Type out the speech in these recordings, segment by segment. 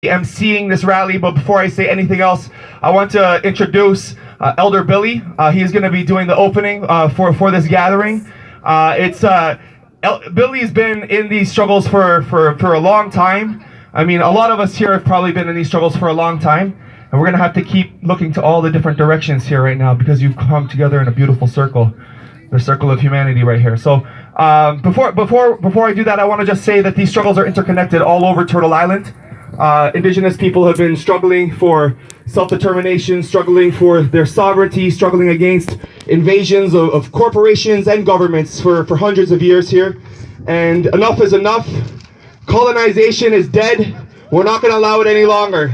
emceeing this rally. But before I say anything else, I want to introduce Elder Billy. He's going to be doing the opening for this gathering. Billy's been in these struggles for a long time. I mean, a lot of us here have probably been in these struggles for a long time. And we're going to have to keep looking to all the different directions here right now because you've come together in a beautiful circle. The circle of humanity right here. So before I do that, I want to just say that these struggles are interconnected all over Turtle Island. Indigenous people have been struggling for self-determination, struggling for their sovereignty, struggling against invasions of corporations and governments for hundreds of years here. And enough is enough. Colonization is dead. We're not going to allow it any longer.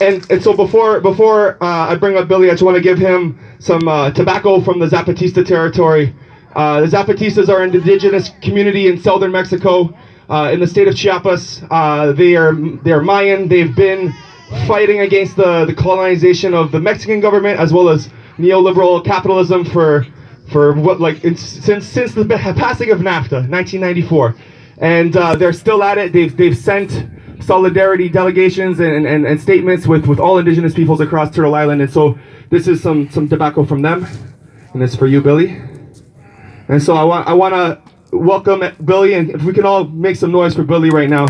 And so before I bring up Billy, I just want to give him some tobacco from the Zapatista territory. The Zapatistas are an indigenous community in southern Mexico, in the state of Chiapas. They are Mayan. They've been fighting against the colonization of the Mexican government as well as neoliberal capitalism since the passing of NAFTA, 1994, and they're still at it. They've sent solidarity delegations and statements with all indigenous peoples across Turtle Island, and so this is some tobacco from them, and it's for you, Billy. And so I want to welcome Billy, and if we can all make some noise for Billy right now.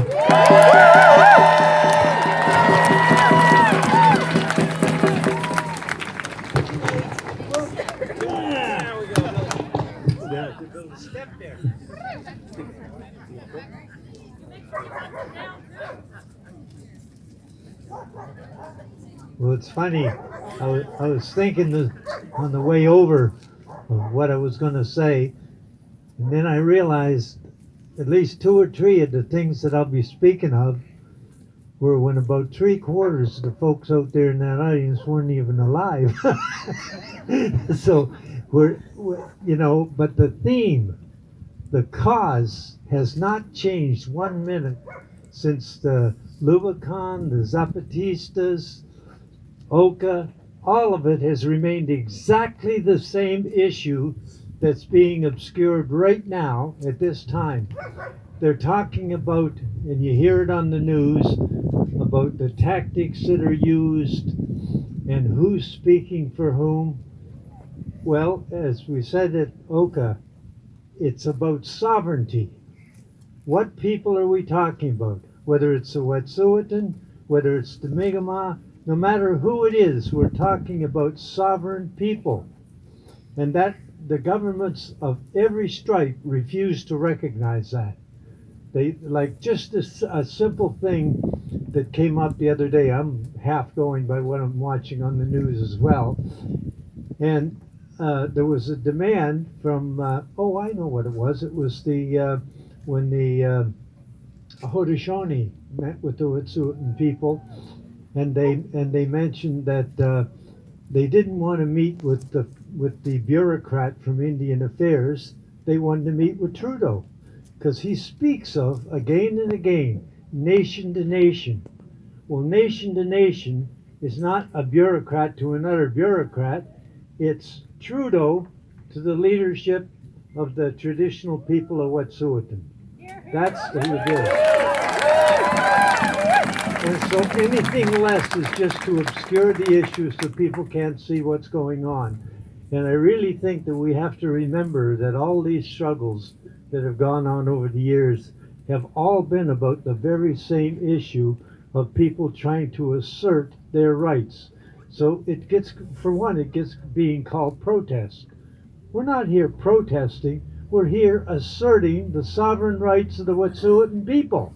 Well, it's funny. I was thinking on the way over of what I was going to say, and then I realized at least 2 or 3 of the things that I'll be speaking of were when about 3/4 of the folks out there in that audience weren't even alive. So but the theme, the cause, has not changed 1 minute since the Lubicon, the Zapatistas, Oka, all of it has remained exactly the same issue that's being obscured right now at this time. They're talking about, and you hear it on the news, about the tactics that are used and who's speaking for whom. Well, as we said at Oka, it's about sovereignty. What people are we talking about? Whether it's the Wet'suwet'en, whether it's the Mi'kmaq, no matter who it is, we're talking about sovereign people. And that the governments of every stripe refuse to recognize that. They, like, just a simple thing that came up the other day. I'm half going by what I'm watching on the news as well. And there was a demand from, I know what it was. It was when the Haudenosaunee met with the Wet'suwet'en people, and they mentioned that they didn't want to meet with the bureaucrat from Indian Affairs. They wanted to meet with Trudeau, because he speaks of, again and again, nation to nation. Well, nation to nation is not a bureaucrat to another bureaucrat. It's Trudeau to the leadership of the traditional people of Wet'suwet'en. That's who it is. And so anything less is just to obscure the issue so people can't see what's going on. And I really think that we have to remember that all these struggles that have gone on over the years have all been about the very same issue of people trying to assert their rights. So it gets being called protest. We're not here protesting, we're here asserting the sovereign rights of the Wet'suwet'en people.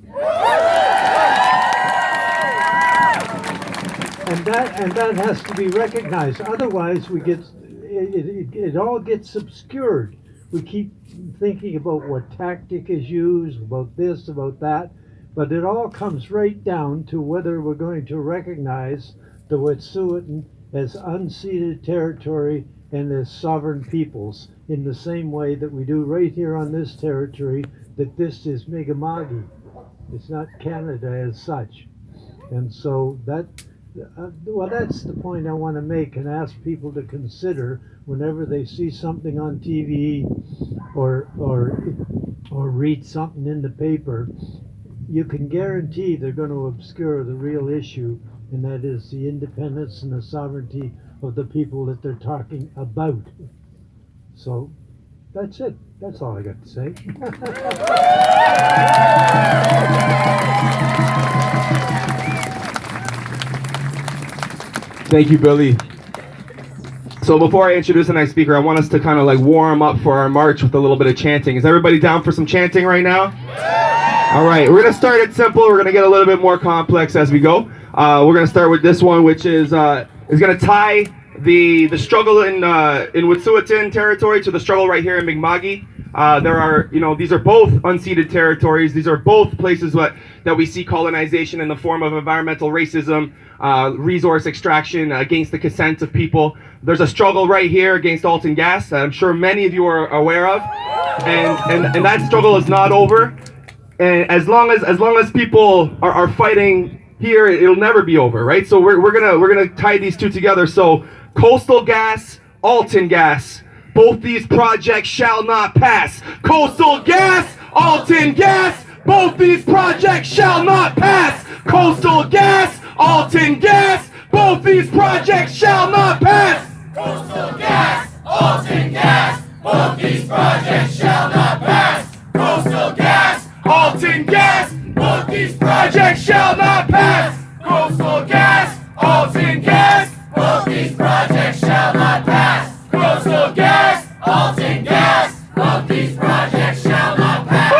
And that has to be recognized. Otherwise, it all gets obscured. We keep thinking about what tactic is used, about this, about that, but it all comes right down to whether we're going to recognize the Wet'suwet'en as unceded territory and as sovereign peoples in the same way that we do right here on this territory, that this is Mi'kmaq. It's not Canada as such. And so that's the point I want to make and ask people to consider whenever they see something on TV or or read something in the paper, you can guarantee they're going to obscure the real issue, and that is the independence and the sovereignty of the people that they're talking about. So that's it. That's all I got to say. Thank you, Billy. So before I introduce the next speaker, I want us to kind of like warm up for our march with a little bit of chanting. Is everybody down for some chanting right now? All right, we're gonna start it simple. We're gonna get a little bit more complex as we go. We're gonna start with this one, which is gonna tie the struggle in Wet'suwet'en territory to the struggle right here in Mi'kma'ki. There are, these are both unceded territories. These are both places that we see colonization in the form of environmental racism, resource extraction against the consent of people. There's a struggle right here against Alton Gas that I'm sure many of you are aware of, and that struggle is not over. And as long as people are fighting here, it'll never be over, right? So we're gonna tie these two together. So Coastal Gas, Alton Gas. Both these projects shall not pass. Coastal Gas, Alton Gas. Both these projects shall not pass. Coastal Gas, Alton Gas. Both these projects shall not pass. Coastal Gas, Alton Gas. Both these projects shall not pass. Coastal Gas, Alton Gas. both these projects shall not pass. Coastal Gas, Alton Gas. Both these projects shall not pass. Coastal Gas, Alton Gas. Both these projects shall not pass.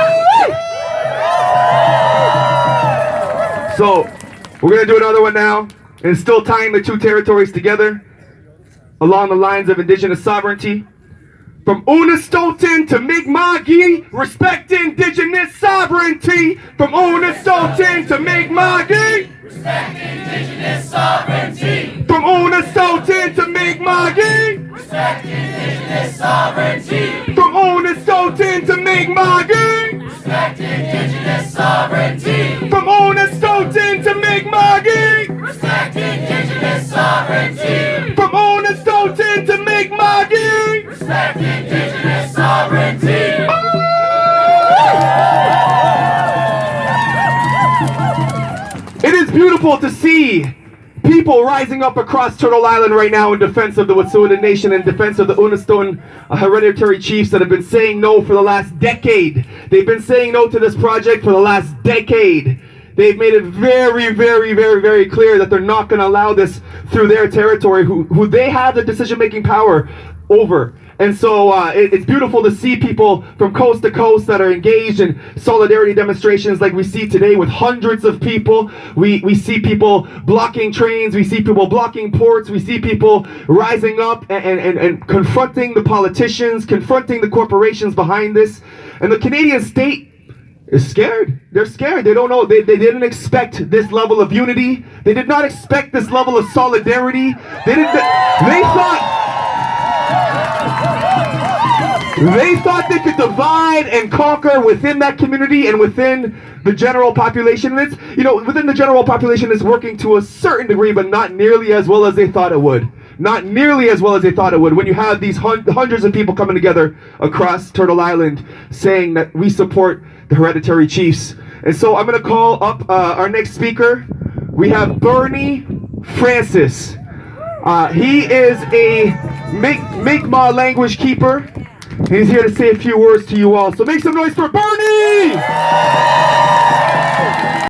So we're gonna do another one now, and still tying the two territories together along the lines of indigenous sovereignty. From Unistoten to Mi'kma'ki, respect indigenous sovereignty. From Unistoten to Mi'kma'ki, Respect indigenous sovereignty. from Unistoten to Mi'kma'ki, Respect indigenous sovereignty. from Unistoten to Mi'kma'ki, Respect indigenous sovereignty. from Unistoten to Mi'kma'ki, Respect indigenous sovereignty. from Unistoten to Mi'kma'ki. Respect indigenous sovereignty. It is beautiful to see people rising up across Turtle Island right now in defense of the Wet'suwet'en Nation, in defense of the Unistoten hereditary chiefs that have been saying no for the last decade. They've been saying no to this project for the last decade. They've made it very, very, very, very clear that they're not going to allow this through their territory, who they have the decision-making power over. And so it's beautiful to see people from coast to coast that are engaged in solidarity demonstrations like we see today with hundreds of people. We see people blocking trains, we see people blocking ports, we see people rising up and confronting the politicians, confronting the corporations behind this. And the Canadian state is scared. They're scared. They don't know. They didn't expect this level of unity. They did not expect this level of solidarity. They thought they could divide and conquer within that community and within the general population. And it's, within the general population is working to a certain degree, but not nearly as well as they thought it would. Not nearly as well as they thought it would. When you have these hundreds of people coming together across Turtle Island saying that we support the hereditary chiefs. And so I'm going to call up our next speaker. We have Bernie Francis. He is a Mi'kmaq language keeper. He's here to say a few words to you all. So make some noise for Bernie!